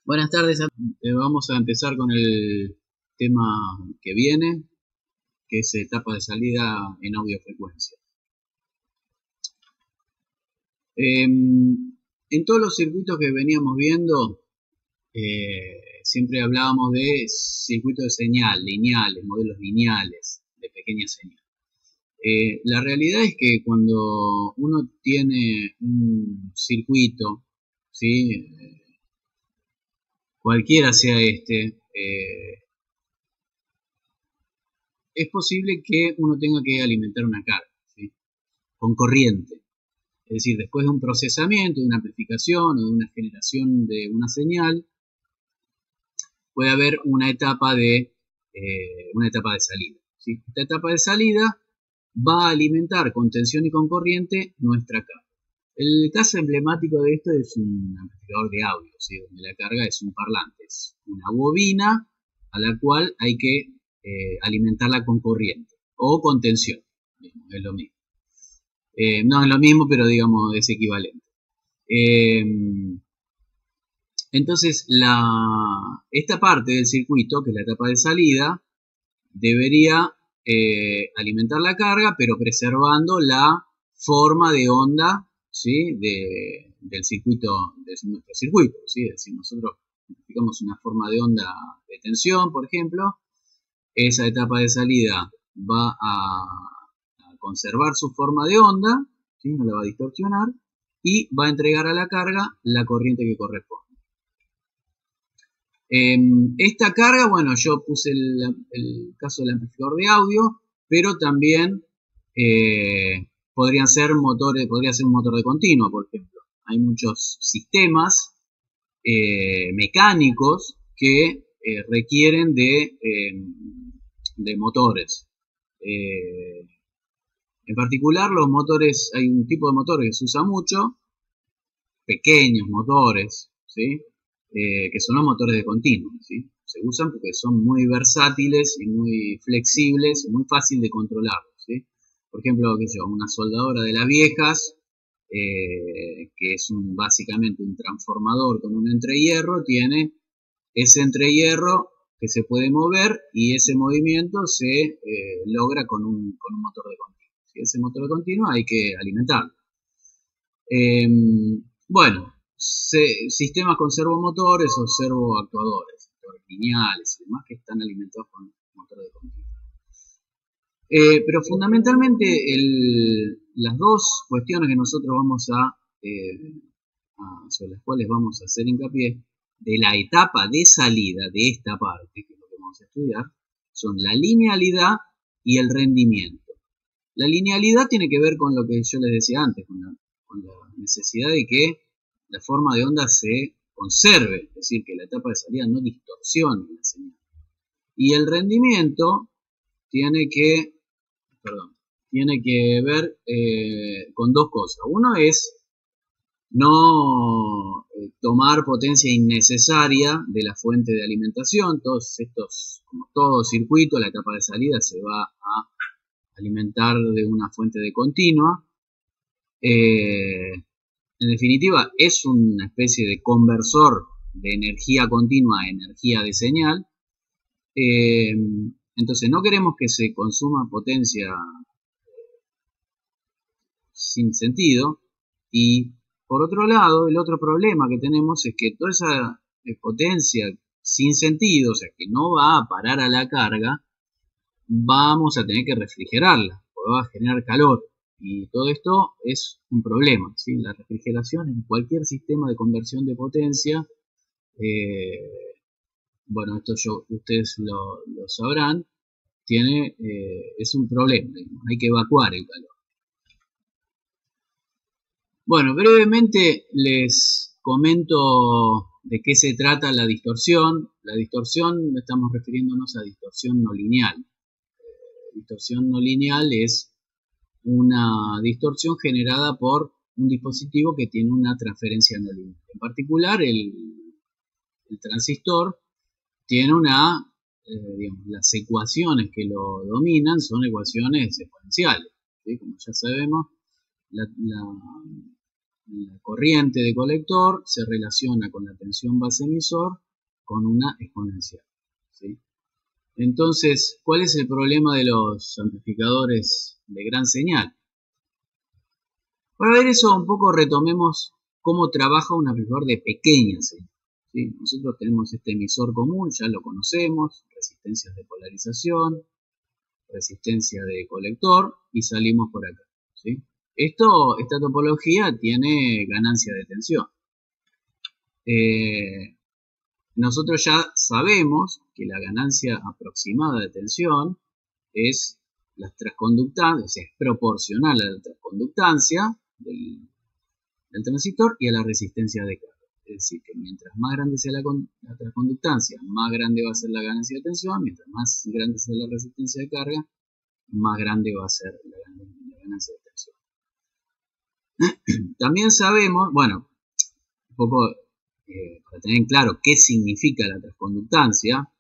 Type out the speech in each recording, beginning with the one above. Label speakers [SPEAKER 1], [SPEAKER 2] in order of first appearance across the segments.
[SPEAKER 1] Buenas tardes. Vamos a empezar con el tema que viene, que es etapa de salida en audiofrecuencia. En todos los circuitos que veníamos viendo, siempre hablábamos de circuitos de señal, lineales, modelos lineales de pequeña señal. La realidad es que cuando uno tiene un circuito, ¿sí? Cualquiera sea este, es posible que uno tenga que alimentar una carga, ¿sí? Con corriente. Es decir, después de un procesamiento, de una amplificación o de una generación de una señal, puede haber una etapa de salida, ¿sí? Esta etapa de salida va a alimentar con tensión y con corriente nuestra carga. El caso emblemático de esto es un amplificador de audio, ¿sí? Donde la carga es un parlante, es una bobina a la cual hay que alimentarla con corriente o con tensión, es lo mismo. No es lo mismo, pero digamos es equivalente. Entonces, esta parte del circuito, que es la etapa de salida, debería alimentar la carga, pero preservando la forma de onda, ¿sí? del circuito, de nuestro circuito, ¿sí? Es decir, nosotros aplicamos una forma de onda de tensión, por ejemplo, esa etapa de salida va a conservar su forma de onda, ¿sí? No la va a distorsionar, y va a entregar a la carga la corriente que corresponde. Esta carga, bueno, yo puse el caso del amplificador de audio, pero también podría ser un motor de continuo, por ejemplo. Hay muchos sistemas mecánicos que requieren de motores. En particular, los motores, hay un tipo de motor que se usa mucho, pequeños motores, ¿sí? Que son los motores de continuo, ¿sí? Se usan porque son muy versátiles y muy flexibles y muy fácil de controlarlos, ¿sí? Por ejemplo, una soldadora de las viejas, que es básicamente un transformador con un entrehierro, tiene ese entrehierro que se puede mover y ese movimiento se logra con un motor de continuo, ¿sí? Ese motor de continuo hay que alimentarlo. Bueno, sistemas con servomotores o servoactuadores, motores lineales y demás que están alimentados con motores de continuo. Pero fundamentalmente las dos cuestiones que nosotros vamos sobre las cuales vamos a hacer hincapié de la etapa de salida de esta parte, que es lo que vamos a estudiar, son la linealidad y el rendimiento. La linealidad tiene que ver con lo que yo les decía antes, con la necesidad de que la forma de onda se conserve, es decir, que la etapa de salida no distorsione la señal. Y el rendimiento tiene que ver con dos cosas. Uno es no tomar potencia innecesaria de la fuente de alimentación. Todos estos, como todo circuito, la etapa de salida se va a alimentar de una fuente de continua. En definitiva, es una especie de conversor de energía continua a energía de señal. Entonces, no queremos que se consuma potencia sin sentido. Y por otro lado, el otro problema que tenemos es que toda esa potencia sin sentido, o sea, que no va a parar a la carga, vamos a tener que refrigerarla, porque va a generar calor. Y todo esto es un problema, ¿sí? La refrigeración en cualquier sistema de conversión de potencia, bueno, esto ustedes lo sabrán, es un problema, digamos, hay que evacuar el calor. Bueno, brevemente les comento de qué se trata la distorsión. La distorsión, estamos refiriéndonos a distorsión no lineal. Distorsión no lineal es una distorsión generada por un dispositivo que tiene una transferencia no lineal. En particular, el transistor tiene digamos, las ecuaciones que lo dominan son ecuaciones exponenciales, ¿sí? Como ya sabemos, la corriente de colector se relaciona con la tensión base emisor con una exponencial, ¿sí? Entonces, ¿cuál es el problema de los amplificadores de gran señal? Para ver eso un poco retomemos cómo trabaja un amplificador de pequeña señal, ¿sí? Nosotros tenemos este emisor común, ya lo conocemos, resistencias de polarización, resistencia de colector y salimos por acá, ¿sí? Esta topología tiene ganancia de tensión. Nosotros ya sabemos que la ganancia aproximada de tensión es la transconductancia, o sea, es proporcional a la transconductancia del transistor y a la resistencia de carga. Es decir, que mientras más grande sea la transconductancia, más grande va a ser la ganancia de tensión, mientras más grande sea la resistencia de carga, más grande va a ser la ganancia de tensión. También sabemos, bueno, un poco para tener en claro qué significa la transconductancia,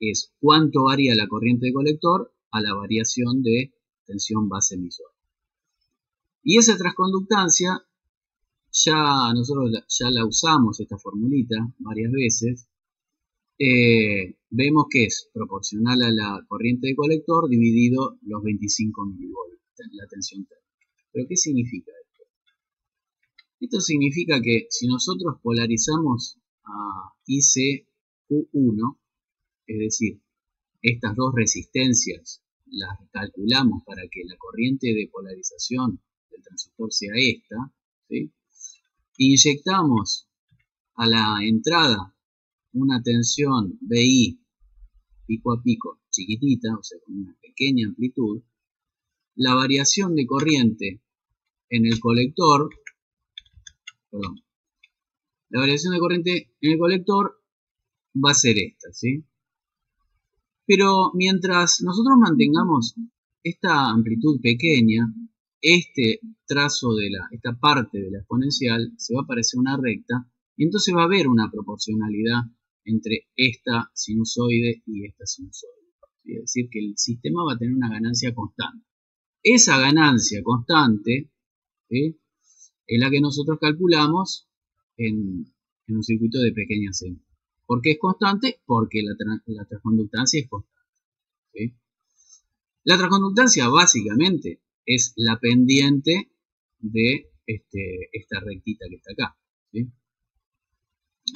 [SPEAKER 1] es cuánto varía la corriente de colector a la variación de tensión base emisor. Y esa transconductancia, nosotros ya la usamos, esta formulita, varias veces. Vemos que es proporcional a la corriente de colector dividido los 25 milivolts, la tensión térmica. ¿Pero qué significa esto? Esto significa que si nosotros polarizamos a ICQ1, es decir, estas dos resistencias las calculamos para que la corriente de polarización del transistor sea esta, ¿sí? Inyectamos a la entrada una tensión BI pico a pico chiquitita, o sea, con una pequeña amplitud, la variación de corriente en el colector, la variación de corriente en el colector va a ser esta, ¿sí? Pero mientras nosotros mantengamos esta amplitud pequeña, este trazo de esta parte de la exponencial se va a parecer una recta y entonces va a haber una proporcionalidad entre esta sinusoide y esta sinusoide. ¿Sí? Es decir, que el sistema va a tener una ganancia constante. Esa ganancia constante, ¿sí?, es la que nosotros calculamos en un circuito de pequeña señal. ¿Por qué es constante? Porque la transconductancia es constante, ¿sí? La transconductancia básicamente es la pendiente de esta rectita que está acá, ¿sí?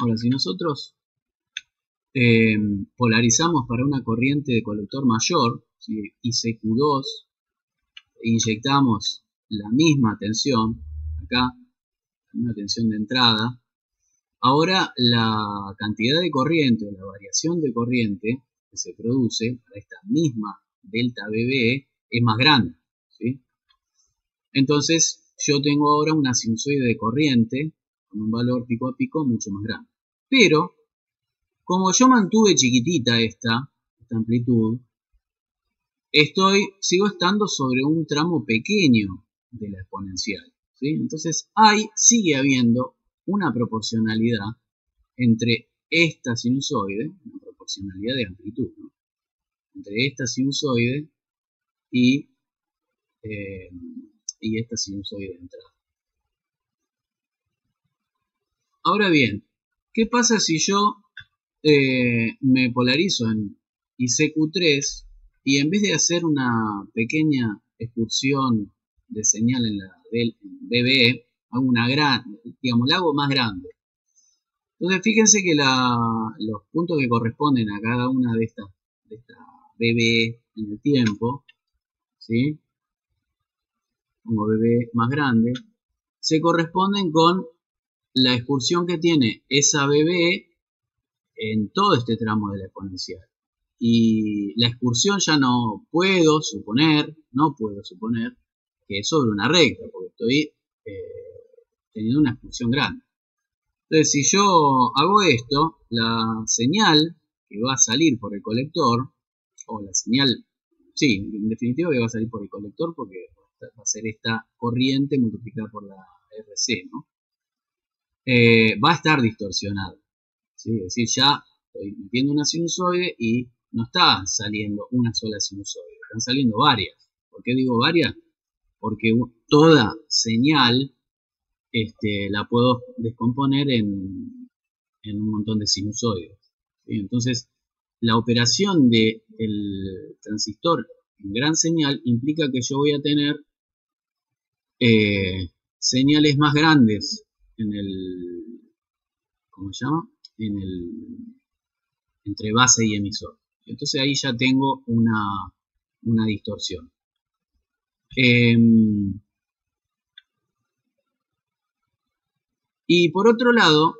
[SPEAKER 1] Ahora, si nosotros polarizamos para una corriente de colector mayor, ¿sí?, ICQ2, inyectamos la misma tensión, acá, la misma tensión de entrada, ahora la cantidad de corriente o la variación de corriente que se produce para esta misma delta BB es más grande, ¿sí? Entonces yo tengo ahora una sinusoide de corriente con un valor pico a pico mucho más grande. Pero como yo mantuve chiquitita esta amplitud, sigo estando sobre un tramo pequeño de la exponencial, ¿sí? Entonces sigue habiendo una proporcionalidad entre esta sinusoide, una proporcionalidad de amplitud, ¿no?, entre esta sinusoide y esta sinusoide de entrada. Ahora bien, ¿qué pasa si yo me polarizo en ICQ3 y en vez de hacer una pequeña excursión de señal en la BBE, hago una la hago más grande? Entonces fíjense que los puntos que corresponden a cada una de esta BBE en el tiempo, ¿sí?, como BBE más grande, se corresponden con la excursión que tiene esa BBE en todo este tramo de la exponencial. Y la excursión ya no puedo suponer que es sobre una recta, porque estoy teniendo una excursión grande. Entonces, si yo hago esto, la señal que va a salir por el colector, o la señal, sí, en definitiva que va a salir por el colector, porque va a ser esta corriente multiplicada por la RC, ¿no?, va a estar distorsionada, ¿sí? Es decir, ya estoy metiendo una sinusoide y no está saliendo una sola sinusoide, están saliendo varias. ¿Por qué digo varias? Porque toda señal la puedo descomponer en un montón de sinusoides. ¿Sí? Entonces, la operación del transistor en gran señal implica que yo voy a tener señales más grandes en el, ¿cómo se llama? Entre base y emisor. Entonces ahí ya tengo una distorsión. Y por otro lado,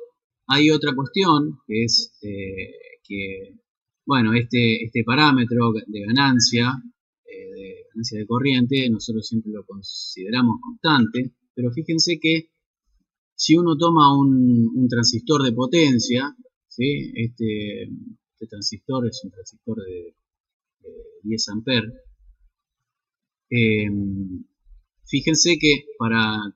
[SPEAKER 1] hay otra cuestión que es que, bueno, este parámetro de ganancia de corriente, nosotros siempre lo consideramos constante, pero fíjense que si uno toma un transistor de potencia, ¿sí? Este transistor es un transistor de 10 amperes, fíjense que para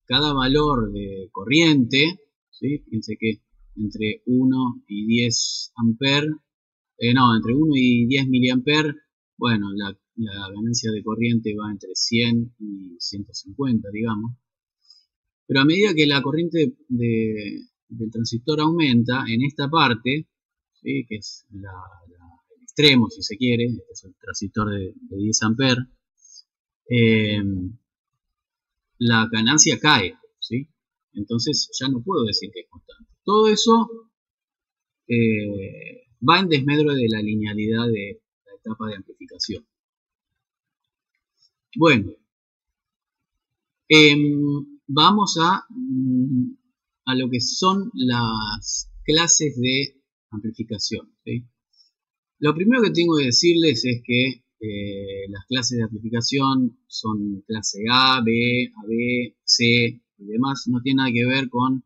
[SPEAKER 1] cada valor de corriente, ¿sí? Fíjense que entre 1 y 10 amperes, entre 1 y 10 miliamperes, bueno, la ganancia de corriente va entre 100 y 150, digamos. Pero a medida que la corriente del transistor aumenta, en esta parte, ¿sí? Que es el extremo, si se quiere, este es el transistor de 10 amperes, la ganancia cae, ¿sí? Entonces ya no puedo decir que es constante. Todo eso va en desmedro de la linealidad de la etapa de amplificación. Bueno, vamos a lo que son las clases de amplificación, ¿sí? Lo primero que tengo que decirles es que las clases de amplificación son clase A, B, AB, C y demás. No tiene nada que ver con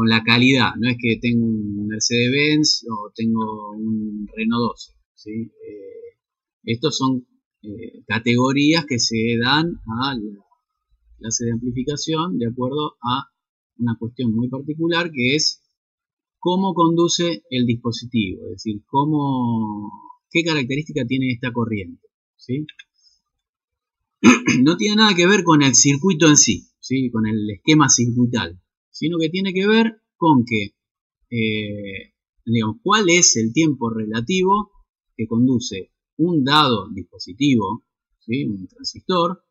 [SPEAKER 1] la calidad. No es que tengo un Mercedes-Benz o tengo un Renault 12. ¿Sí? Estos son categorías que se dan a la clase de amplificación de acuerdo a una cuestión muy particular, que es cómo conduce el dispositivo, es decir, qué característica tiene esta corriente, ¿sí? No tiene nada que ver con el circuito en sí, ¿sí? Con el esquema circuital, sino que tiene que ver con que, digamos, cuál es el tiempo relativo que conduce un dado dispositivo, ¿sí? Un transistor,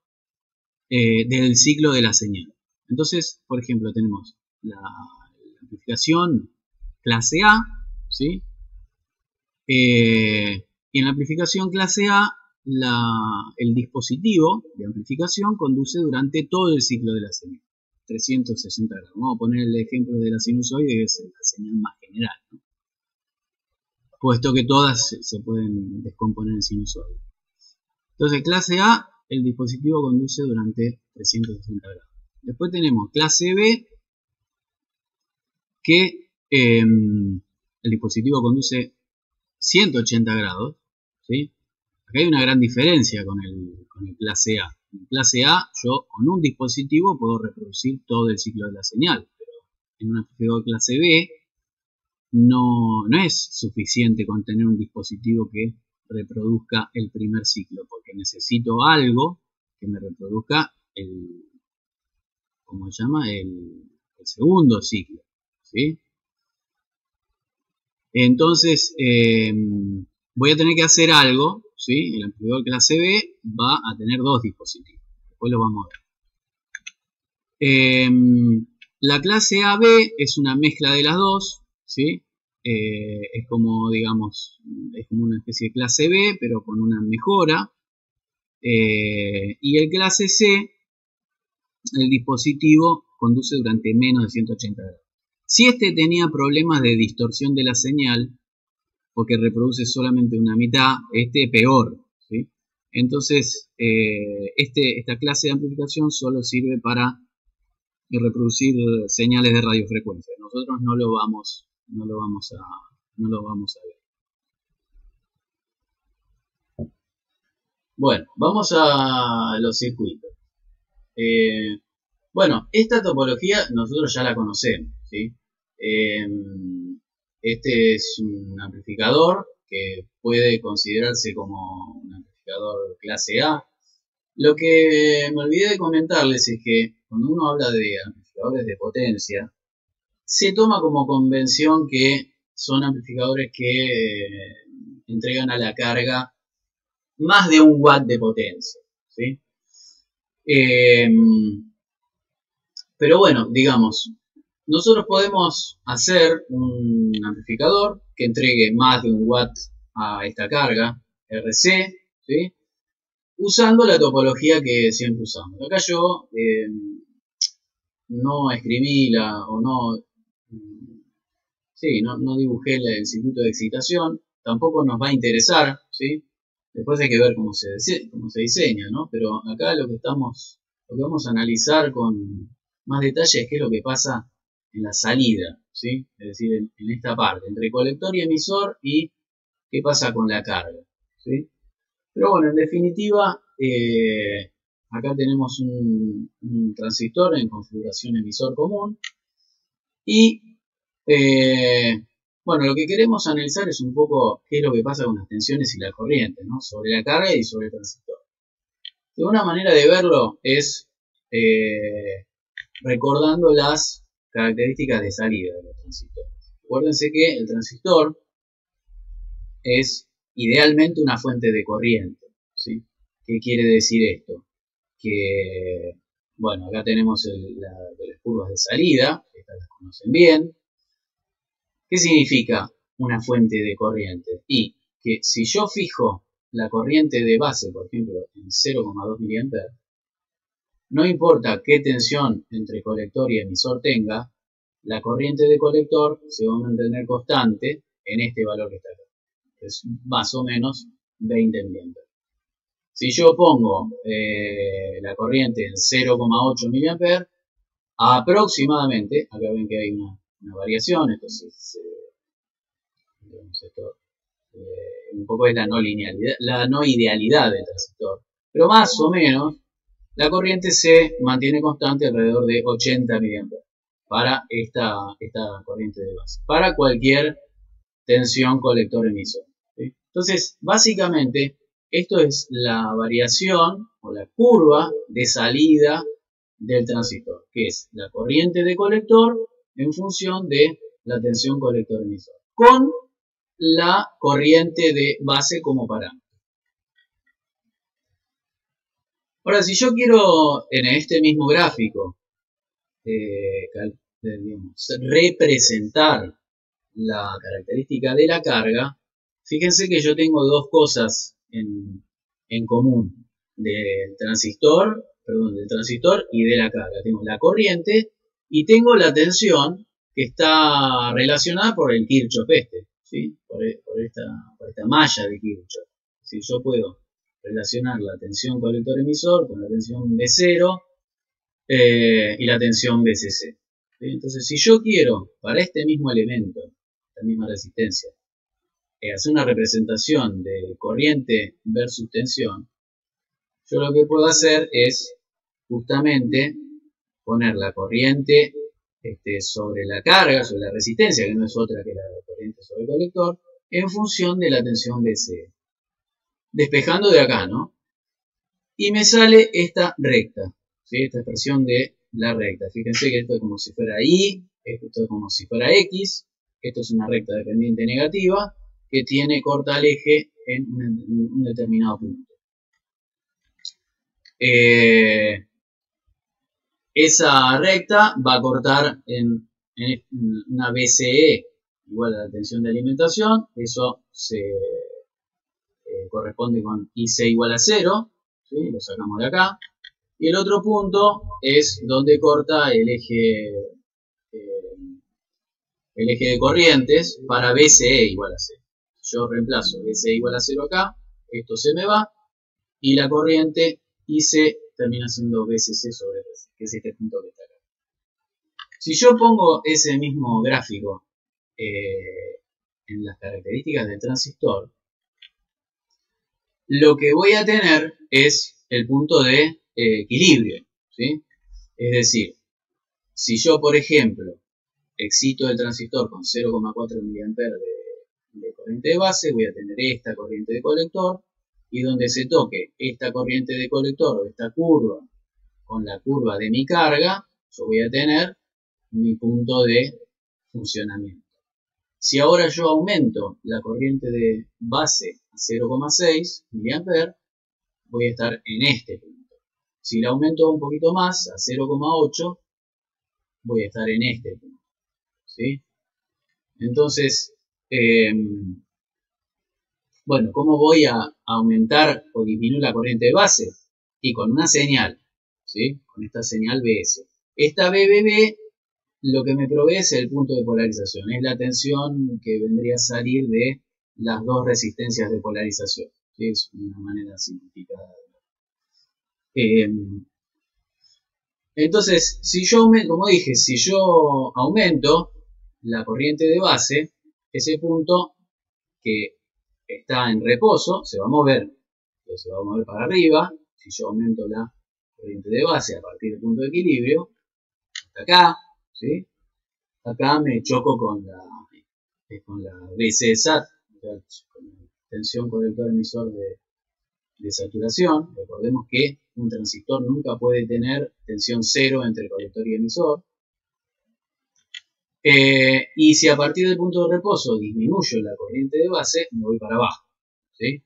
[SPEAKER 1] del ciclo de la señal. Entonces, por ejemplo, tenemos la amplificación clase A, ¿sí? Y en la amplificación clase A, el dispositivo de amplificación conduce durante todo el ciclo de la señal, 360 grados. Vamos a poner el ejemplo de la sinusoide, que es la señal más general, ¿no? Puesto que todas se pueden descomponer en sinusoide. Entonces, clase A, el dispositivo conduce durante 360 grados. Después tenemos clase B, que el dispositivo conduce 180 grados, ¿sí? Acá hay una gran diferencia con el clase A. En clase A, yo con un dispositivo puedo reproducir todo el ciclo de la señal, pero en un amplificador clase B no es suficiente con tener un dispositivo que reproduzca el primer ciclo, porque necesito algo que me reproduzca ¿cómo se llama? El segundo ciclo, ¿sí? Entonces, voy a tener que hacer algo, ¿sí? El amplificador clase B va a tener dos dispositivos. Después lo vamos a ver. La clase AB es una mezcla de las dos, ¿sí? Es como, digamos, es como una especie de clase B, pero con una mejora. Y el clase C, el dispositivo conduce durante menos de 180 grados. Si este tenía problemas de distorsión de la señal, porque reproduce solamente una mitad, este peor, ¿sí? Entonces, esta clase de amplificación solo sirve para reproducir señales de radiofrecuencia. Nosotros no lo vamos a ver. Bueno, vamos a los circuitos. Bueno, esta topología nosotros ya la conocemos, ¿sí? Este es un amplificador que puede considerarse como un amplificador clase A. Lo que me olvidé de comentarles es que cuando uno habla de amplificadores de potencia, se toma como convención que son amplificadores que entregan a la carga más de 1 watt de potencia, ¿sí? Pero bueno, digamos, nosotros podemos hacer un amplificador que entregue más de 1 watt a esta carga RC, ¿sí? Usando la topología que siempre usamos. Acá yo no escribí no dibujé el circuito de excitación, tampoco nos va a interesar, ¿sí? Después hay que ver cómo se diseña, ¿no? Pero acá lo que vamos a analizar con más detalle es qué es lo que pasa en la salida, ¿sí? Es decir, en esta parte, entre colector y emisor, y qué pasa con la carga, ¿sí? Pero bueno, en definitiva, acá tenemos un transistor en configuración emisor común y bueno, lo que queremos analizar es un poco qué es lo que pasa con las tensiones y la corriente, ¿no? Sobre la carga y sobre el transistor. De una manera de verlo es recordando las características de salida de los transistores. Acuérdense que el transistor es idealmente una fuente de corriente, ¿sí? ¿Qué quiere decir esto? Que, bueno, acá tenemos las curvas de salida, estas las conocen bien. ¿Qué significa una fuente de corriente? Y que si yo fijo la corriente de base, por ejemplo, en 0,2 mA, no importa qué tensión entre colector y emisor tenga, la corriente de colector se va a mantener constante en este valor que está acá, que es más o menos 20 mA. Si yo pongo la corriente en 0,8 mA, aproximadamente, acá ven que hay una variación, entonces un poco es la no linealidad, la no idealidad del transistor, pero más o menos la corriente se mantiene constante alrededor de 80 mA para esta corriente de base, para cualquier tensión colector emisor, ¿sí? Entonces, básicamente, esto es la variación o la curva de salida del transistor, que es la corriente de colector en función de la tensión colector emisor, con la corriente de base como parámetro. Ahora, si yo quiero en este mismo gráfico representar la característica de la carga, fíjense que yo tengo dos cosas en común del transistor y de la carga. Tengo la corriente y tengo la tensión que está relacionada por el Kirchhoff ¿sí? por esta malla de Kirchhoff. Si yo puedo relacionar la tensión colector-emisor con la tensión B0 y la tensión BCC. ¿Sí? Entonces, si yo quiero para este mismo elemento, la misma resistencia, hacer una representación de corriente versus tensión, yo lo que puedo hacer es justamente poner la corriente sobre la carga, sobre la resistencia, que no es otra que la corriente sobre el colector, en función de la tensión BCE. Despejando de acá, ¿no? Y me sale esta recta, ¿sí? Esta expresión de la recta. Fíjense que esto es como si fuera Y, esto es como si fuera X, esto es una recta dependiente negativa que tiene corta el eje en un determinado punto. Esa recta va a cortar en una BCE igual a la tensión de alimentación, eso se corresponde con IC igual a 0, ¿sí? Lo sacamos de acá. Y el otro punto es donde corta el eje de corrientes para BCE igual a 0. Yo reemplazo BCE igual a 0 acá, esto se me va, y la corriente IC termina siendo BCC sobre BC, que es este punto que está acá. Si yo pongo ese mismo gráfico en las características del transistor, lo que voy a tener es el punto de equilibrio, ¿sí? Es decir, si yo, por ejemplo, excito el transistor con 0,4 mA de corriente de base, voy a tener esta corriente de colector, y donde se toque esta corriente de colector o esta curva con la curva de mi carga, yo voy a tener mi punto de funcionamiento. Si ahora yo aumento la corriente de base a 0,6 mA, voy a estar en este punto. Si la aumento un poquito más, a 0,8, voy a estar en este punto. ¿Sí? Entonces, bueno, ¿cómo voy a aumentar o disminuir la corriente de base? Y con una señal, ¿sí? Con esta señal BS. Esta BBB lo que me provee es el punto de polarización, es la tensión que vendría a salir de las dos resistencias de polarización, ¿sí? Es una manera simplificada. Entonces, si yo aumento, como dije, si yo aumento la corriente de base, ese punto que está en reposo se va a mover, entonces se va a mover para arriba. Si yo aumento la corriente de base a partir del punto de equilibrio, hasta acá, ¿sí? Acá me choco con la BC-SAT, con la tensión colector emisor de saturación. Recordemos que un transistor nunca puede tener tensión cero entre colector y emisor. Y si a partir del punto de reposo disminuyo la corriente de base, me voy para abajo, ¿sí?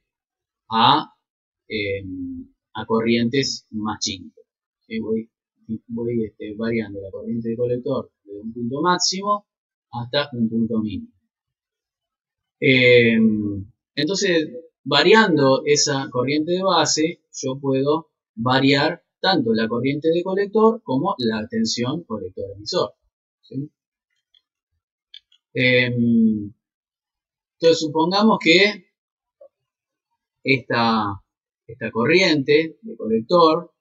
[SPEAKER 1] A corrientes más chicas, ¿sí? Voy variando la corriente de colector de un punto máximo hasta un punto mínimo. Entonces, variando esa corriente de base, yo puedo variar tanto la corriente de colector como la tensión colector-emisor, ¿sí? Entonces, supongamos que esta corriente de colector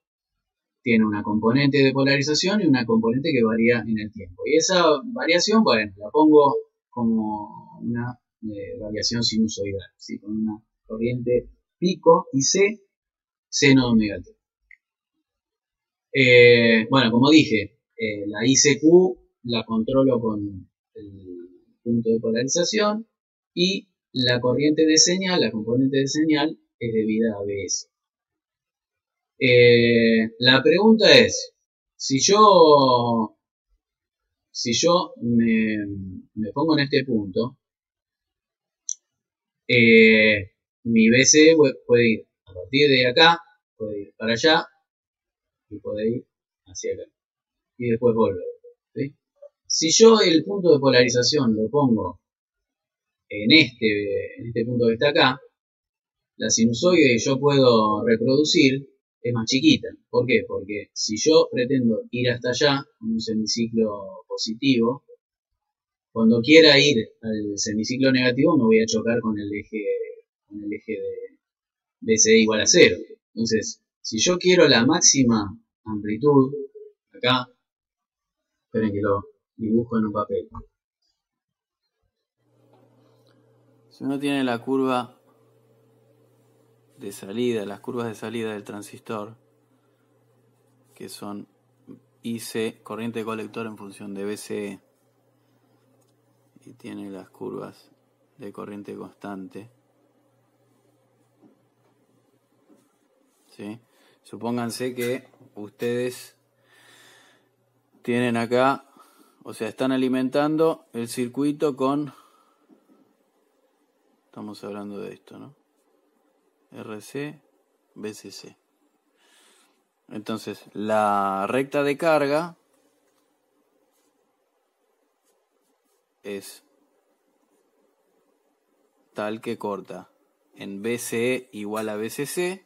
[SPEAKER 1] tiene una componente de polarización y una componente que varía en el tiempo. Y esa variación, bueno, la pongo como una variación sinusoidal, ¿sí? Con una corriente pico IC, seno de omega t. Bueno, como dije, la ICQ la controlo con el punto de polarización y la corriente de señal, la componente de señal, es debida a BS. La pregunta es, si yo me pongo en este punto, mi BC puede ir a partir de acá, puede ir para allá y puede ir hacia acá y después volver, ¿sí? Si yo el punto de polarización lo pongo en este punto que está acá, la sinusoide que yo puedo reproducir es más chiquita. ¿Por qué? Porque si yo pretendo ir hasta allá con un semiciclo positivo, cuando quiera ir al semiciclo negativo me voy a chocar con el eje de BCD igual a 0. Entonces, si yo quiero la máxima amplitud, acá, esperen que lo dibujo en un papel.
[SPEAKER 2] Si uno tiene la curva de salida, las curvas de salida del transistor, que son IC, corriente de colector en función de BCE, y tiene las curvas de corriente constante, ¿sí? Supónganse que ustedes tienen acá, o sea, están alimentando el circuito con, estamos hablando de esto, ¿no? RC, BCC. Entonces, la recta de carga es tal que corta en BCE igual a BCC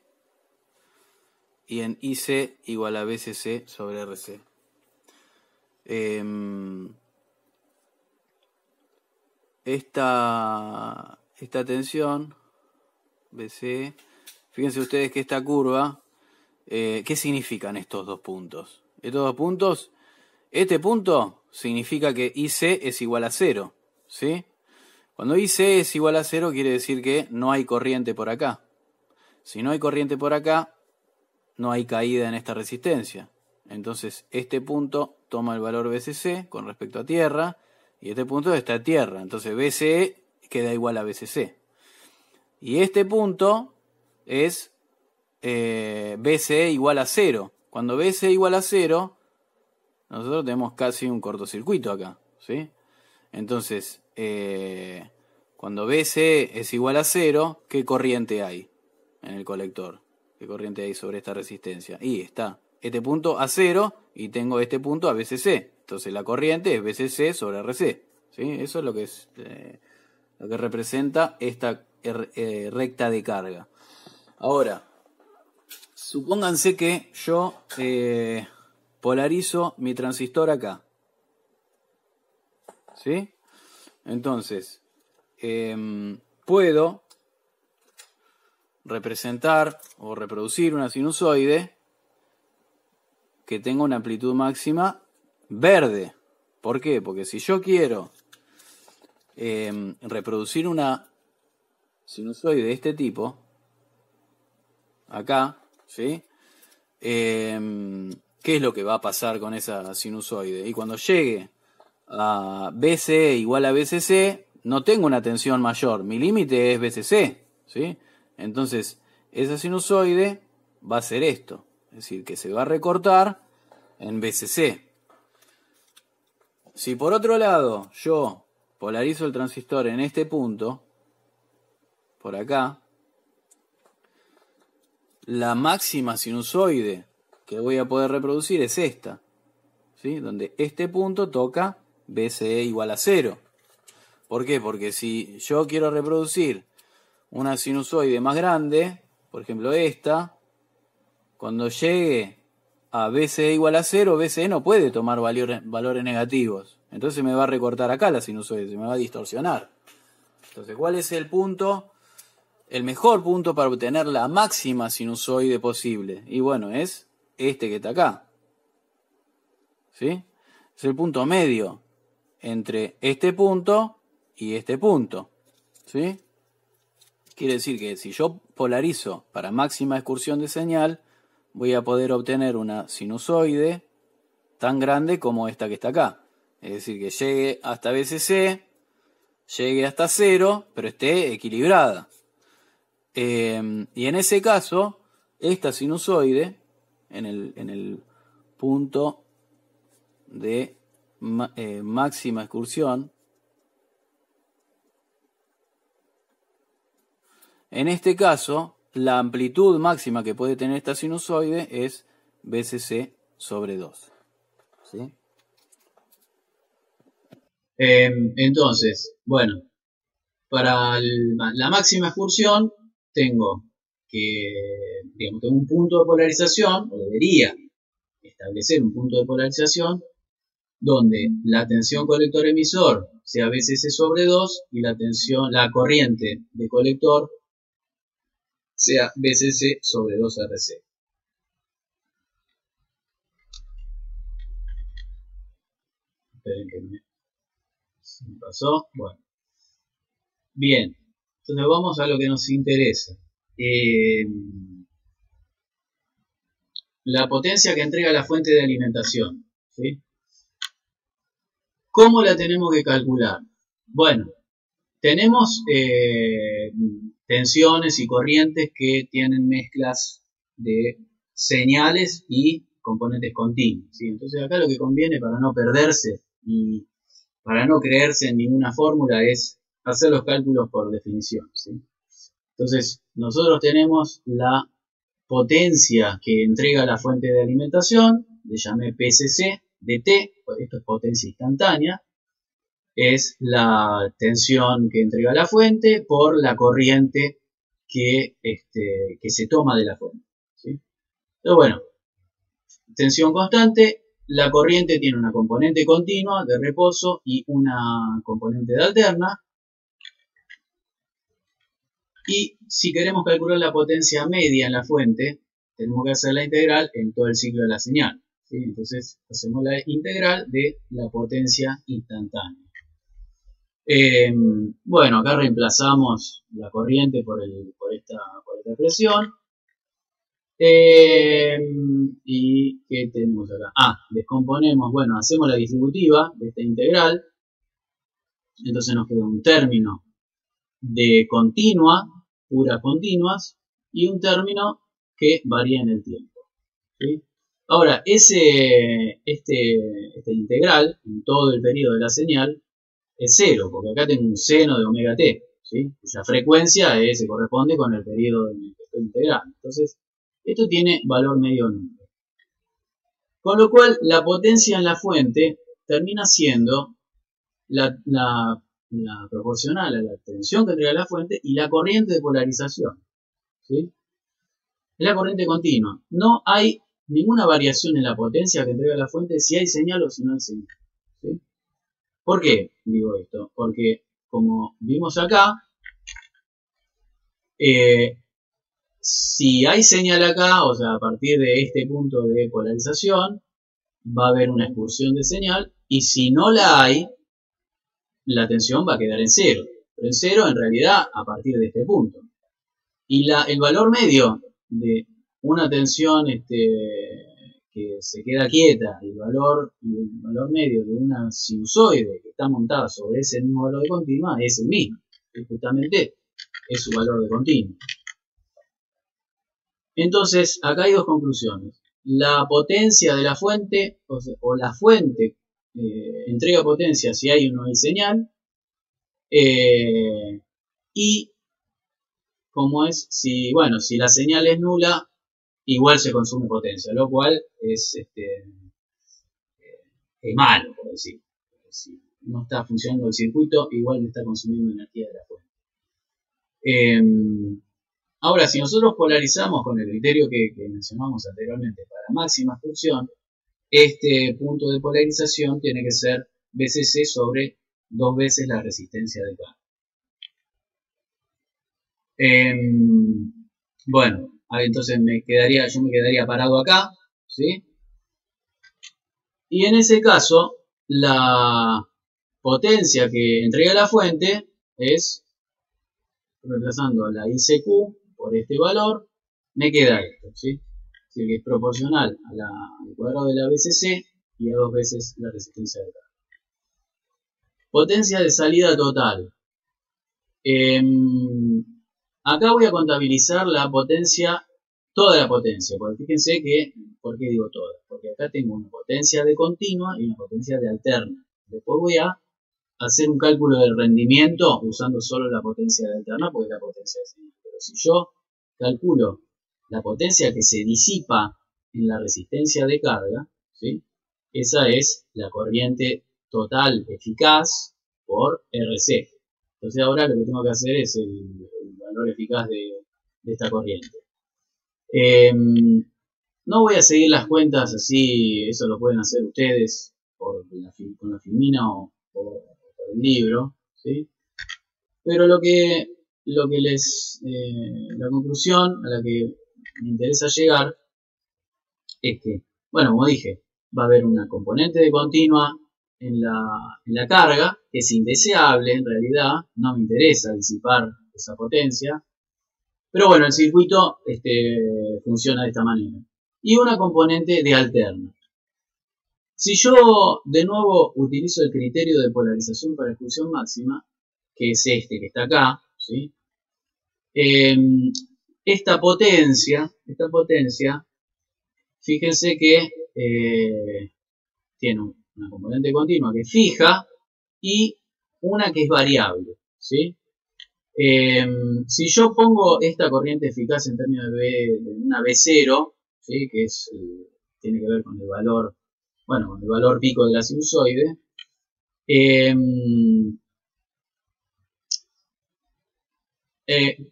[SPEAKER 2] y en IC igual a BCC sobre RC. Esta tensión BCE, fíjense ustedes que esta curva, ¿qué significan estos dos puntos? Estos dos puntos, este punto significa que IC es igual a 0, ¿sí? Cuando IC es igual a 0 quiere decir que no hay corriente por acá. Si no hay corriente por acá, no hay caída en esta resistencia. Entonces este punto toma el valor BCC con respecto a tierra y este punto está a tierra. Entonces BCE queda igual a BCC. Y este punto es BCE igual a 0 Cuando BC igual a 0, nosotros tenemos casi un cortocircuito acá, ¿sí? Entonces, cuando BC es igual a 0, ¿qué corriente hay en el colector? ¿Qué corriente hay sobre esta resistencia? Y está este punto a 0 y tengo este punto a BCC. Entonces la corriente es BCC sobre RC, ¿sí? Eso es lo que representa esta recta de carga. Ahora, supónganse que yo polarizo mi transistor acá, ¿sí? Entonces, puedo representar o reproducir una sinusoide que tenga una amplitud máxima verde. ¿Por qué? Porque si yo quiero reproducir una sinusoide de este tipo, acá, ¿sí? ¿Qué es lo que va a pasar con esa sinusoide? Y cuando llegue a BCE igual a BCC, no tengo una tensión mayor, mi límite es BCC, ¿sí? Entonces, esa sinusoide va a ser esto, es decir, que se va a recortar en BCC. Si por otro lado yo polarizo el transistor en este punto, por acá, la máxima sinusoide que voy a poder reproducir es esta, ¿sí? Donde este punto toca BCE igual a 0. ¿Por qué? Porque si yo quiero reproducir una sinusoide más grande, por ejemplo esta, cuando llegue a BCE igual a 0, BCE no puede tomar valores negativos. Entonces me va a recortar acá la sinusoide, se me va a distorsionar. Entonces, ¿cuál es el punto? El mejor punto para obtener la máxima sinusoide posible. Y bueno, es este que está acá, ¿sí? Es el punto medio entre este punto y este punto, ¿sí? Quiere decir que si yo polarizo para máxima excursión de señal, voy a poder obtener una sinusoide tan grande como esta que está acá. Es decir, que llegue hasta BCC, llegue hasta 0, pero esté equilibrada. Y en ese caso, esta sinusoide, en el punto de máxima excursión, en este caso, la amplitud máxima que puede tener esta sinusoide es BCC sobre 2. ¿Sí?
[SPEAKER 1] Entonces, bueno, para la máxima excursión tengo que, digamos, tengo un punto de polarización, o debería establecer un punto de polarización, donde la tensión colector-emisor sea BCC sobre 2 y la corriente de colector sea BCC sobre 2 RC. Esperen que me pasó. Bueno. Bien. Entonces vamos a lo que nos interesa. La potencia que entrega la fuente de alimentación, ¿sí? ¿Cómo la tenemos que calcular? Bueno, tenemos tensiones y corrientes que tienen mezclas de señales y componentes continuos, ¿sí? Entonces acá lo que conviene para no perderse y para no creerse en ninguna fórmula es hacer los cálculos por definición, ¿sí? Entonces nosotros tenemos la potencia que entrega la fuente de alimentación, le llamé PCC de T, esto es potencia instantánea, es la tensión que entrega la fuente por la corriente que se toma de la fuente, ¿sí? Pero bueno, tensión constante, la corriente tiene una componente continua de reposo y una componente de alterna. Y si queremos calcular la potencia media en la fuente, tenemos que hacer la integral en todo el ciclo de la señal, ¿sí? Entonces hacemos la integral de la potencia instantánea. Bueno, acá reemplazamos la corriente por esta expresión. ¿Y qué tenemos acá? Descomponemos, bueno, hacemos la distributiva de esta integral. Entonces nos queda un término de continua, puras continuas, y un término que varía en el tiempo, ¿sí? Ahora, este integral en todo el periodo de la señal es cero, porque acá tengo un seno de omega t, ¿sí? Cuya frecuencia se corresponde con el periodo en el que estoy integrando. Entonces, esto tiene valor medio nulo. Con lo cual, la potencia en la fuente termina siendo la proporcional a la tensión que entrega la fuente y la corriente de polarización, ¿sí? Es la corriente continua. No hay ninguna variación en la potencia que entrega la fuente si hay señal o si no hay señal, ¿sí? ¿Por qué digo esto? Porque, como vimos acá, si hay señal acá, o sea, a partir de este punto de polarización, va a haber una expulsión de señal, y si no la hay, la tensión va a quedar en cero. Pero en cero, en realidad, a partir de este punto. Y el valor medio de una tensión que se queda quieta y el valor medio de una sinusoide que está montada sobre ese mismo valor de continua es el mismo. Y justamente es su valor de continua. Entonces, acá hay dos conclusiones. La potencia de la fuente, o la fuente entrega potencia si hay o no hay señal. Y como es, si la señal es nula, igual se consume potencia, lo cual es malo, por decir. Si no está funcionando el circuito, igual me está consumiendo energía de la fuente. Ahora, si nosotros polarizamos con el criterio que mencionamos anteriormente para máxima excursión, este punto de polarización tiene que ser BCC sobre 2 veces la resistencia de carga. Bueno, entonces yo me quedaría parado acá, ¿sí? Y en ese caso, la potencia que entrega la fuente es, reemplazando la ICQ por este valor, me queda esto, ¿sí? Así que es proporcional al cuadrado de la BCC y a 2 veces la resistencia de carga. Potencia de salida total. Acá voy a contabilizar la potencia, toda la potencia, porque fíjense que, ¿por qué digo toda? Porque acá tengo una potencia de continua y una potencia de alterna. Después voy a hacer un cálculo del rendimiento usando solo la potencia de alterna, porque es la potencia de señal. Pero si yo calculo la potencia que se disipa en la resistencia de carga, ¿sí? Esa es la corriente total eficaz por RC. Entonces ahora lo que tengo que hacer es el valor eficaz de esta corriente. No voy a seguir las cuentas así, eso lo pueden hacer ustedes con la filmina o por el libro, ¿sí? Pero la conclusión a la que me interesa llegar es que, bueno, como dije, va a haber una componente de continua en la carga, que es indeseable en realidad, no me interesa disipar esa potencia, pero bueno, el circuito funciona de esta manera. Y una componente de alterna. Si yo de nuevo utilizo el criterio de polarización para excursión máxima, que es este que está acá, ¿sí? Esta potencia, fíjense que tiene una componente continua que es fija y una que es variable, ¿sí? Si yo pongo esta corriente eficaz en términos de una B0, ¿sí? Que tiene que ver con el valor, con el valor pico de la sinusoide,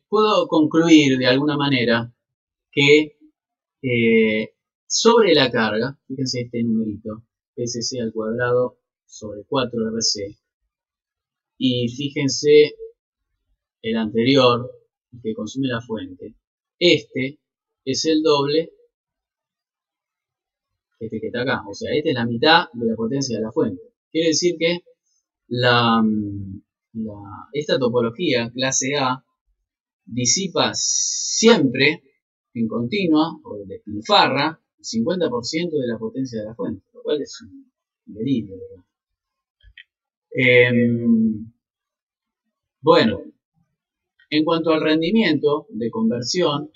[SPEAKER 1] puedo concluir de alguna manera que sobre la carga, fíjense este numerito, PCC al cuadrado sobre 4RC, y fíjense el anterior, el que consume la fuente, este es el doble, este que está acá, o sea, este es la mitad de la potencia de la fuente. Quiere decir que esta topología, clase A, disipa siempre en continua o despilfarra el 50% de la potencia de la fuente, lo cual es un delirio, ¿verdad? Bueno, en cuanto al rendimiento de conversión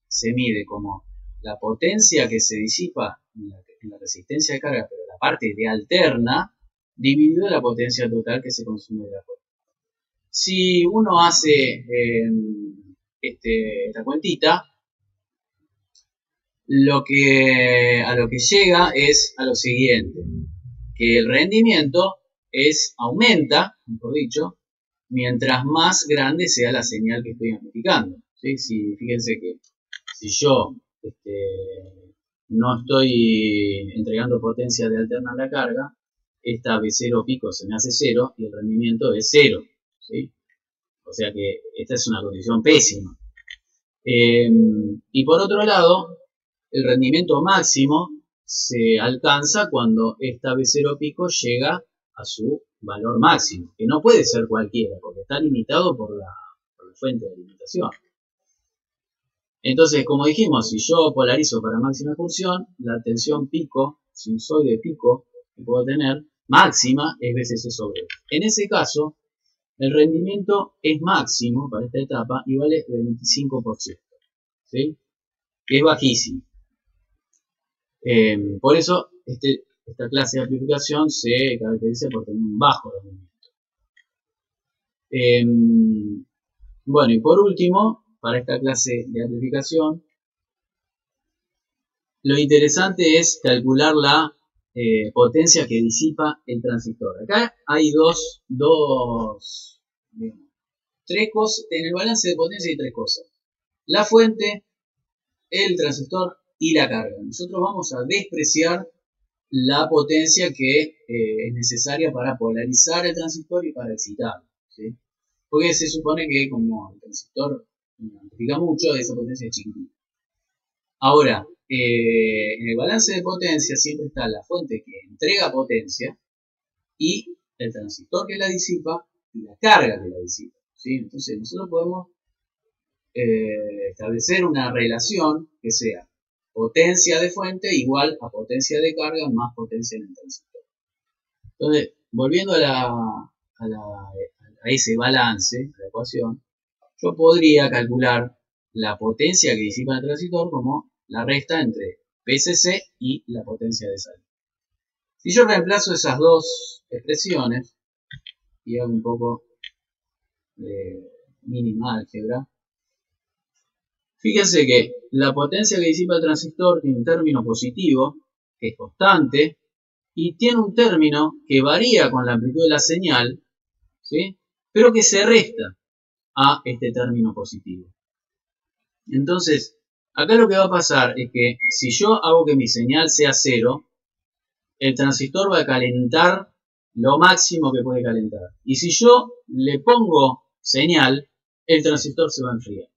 [SPEAKER 1] se mide como la potencia que se disipa en la resistencia de carga, pero la parte de alterna, dividido la potencia total que se consume de la fuente. Si uno hace esta cuentita, a lo que llega es a lo siguiente, que el rendimiento aumenta, mejor dicho, mientras más grande sea la señal que estoy amplificando. ¿Sí? Fíjense que si yo no estoy entregando potencia de alterna a la carga, esta V0 pico se me hace 0 y el rendimiento es 0. ¿Sí? O sea que esta es una condición pésima. Y por otro lado, el rendimiento máximo se alcanza cuando esta V0 pico llega a su valor máximo, que no puede ser cualquiera, porque está limitado por la fuente de alimentación. Entonces, como dijimos, si yo polarizo para máxima función, la tensión pico, sinusoide pico, que puedo tener, máxima es VCC sobre E. En ese caso, el rendimiento es máximo para esta etapa y vale 25%, ¿sí? Que es bajísimo. Por eso, esta clase de amplificación se caracteriza por tener un bajo rendimiento. Bueno, y por último, para esta clase de amplificación, lo interesante es calcular la potencia que disipa el transistor. Acá hay tres cosas, en el balance de potencia hay tres cosas. La fuente, el transistor y la carga. Nosotros vamos a despreciar la potencia que es necesaria para polarizar el transistor y para excitarlo, ¿sí? Porque se supone que como el transistor amplifica mucho, esa potencia es chiquitita. Ahora, en el balance de potencia siempre está la fuente que entrega potencia y el transistor que la disipa y la carga que la disipa, ¿sí? Entonces nosotros podemos establecer una relación que sea potencia de fuente igual a potencia de carga más potencia en el transistor. Entonces, volviendo a ese balance, a la ecuación, yo podría calcular la potencia que disipa el transistor como la resta entre PCC y la potencia de salida. Si yo reemplazo esas dos expresiones y hago un poco de mínima álgebra, fíjense que la potencia que disipa el transistor tiene un término positivo, que es constante, y tiene un término que varía con la amplitud de la señal, ¿sí? Pero que se resta a este término positivo. Entonces, acá lo que va a pasar es que si yo hago que mi señal sea 0, el transistor va a calentar lo máximo que puede calentar. Y si yo le pongo señal, el transistor se va a enfriar,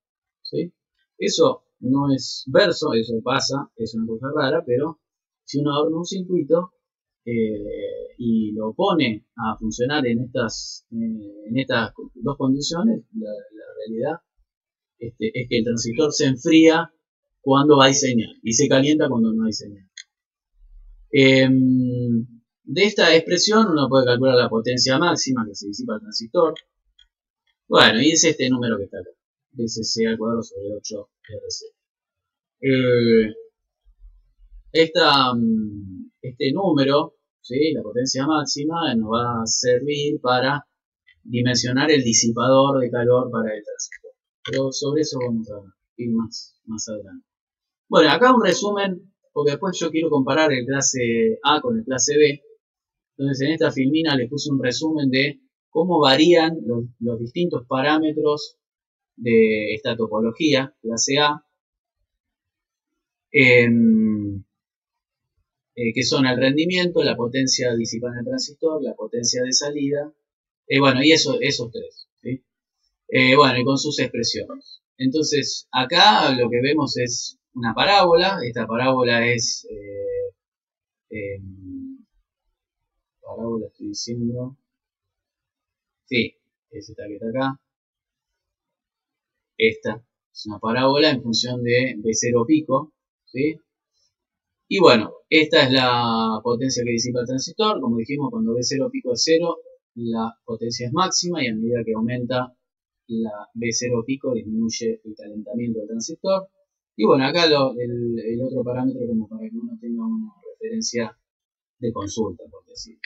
[SPEAKER 1] ¿sí? Eso no es verso, eso pasa, es una cosa rara, pero si uno abre un circuito y lo pone a funcionar en estas dos condiciones, la realidad es que el transistor se enfría cuando hay señal y se calienta cuando no hay señal. De esta expresión uno puede calcular la potencia máxima que se disipa el transistor. Bueno, y es este número que está acá. VCC al cuadrado sobre 8RC. Este número, ¿sí? La potencia máxima, nos va a servir para dimensionar el disipador de calor para el transistor. Pero sobre eso vamos a ir más adelante. Bueno, acá un resumen, porque después yo quiero comparar el clase A con el clase B. Entonces en esta filmina les puse un resumen de cómo varían los distintos parámetros de esta topología, clase A, que son el rendimiento, la potencia disipada en el transistor, la potencia de salida, bueno, y esos tres, ¿sí? Bueno, y con sus expresiones. Entonces, acá lo que vemos es una parábola. Esta parábola es parábola, estoy diciendo, sí, es esta que está acá. Esta es una parábola en función de V0 pico, ¿sí? Y bueno, esta es la potencia que disipa el transistor. Como dijimos, cuando V0 pico es 0, la potencia es máxima, y a medida que aumenta la V0 pico disminuye el calentamiento del transistor. Y bueno, acá el otro parámetro como para que uno tenga una referencia de consulta, por decir.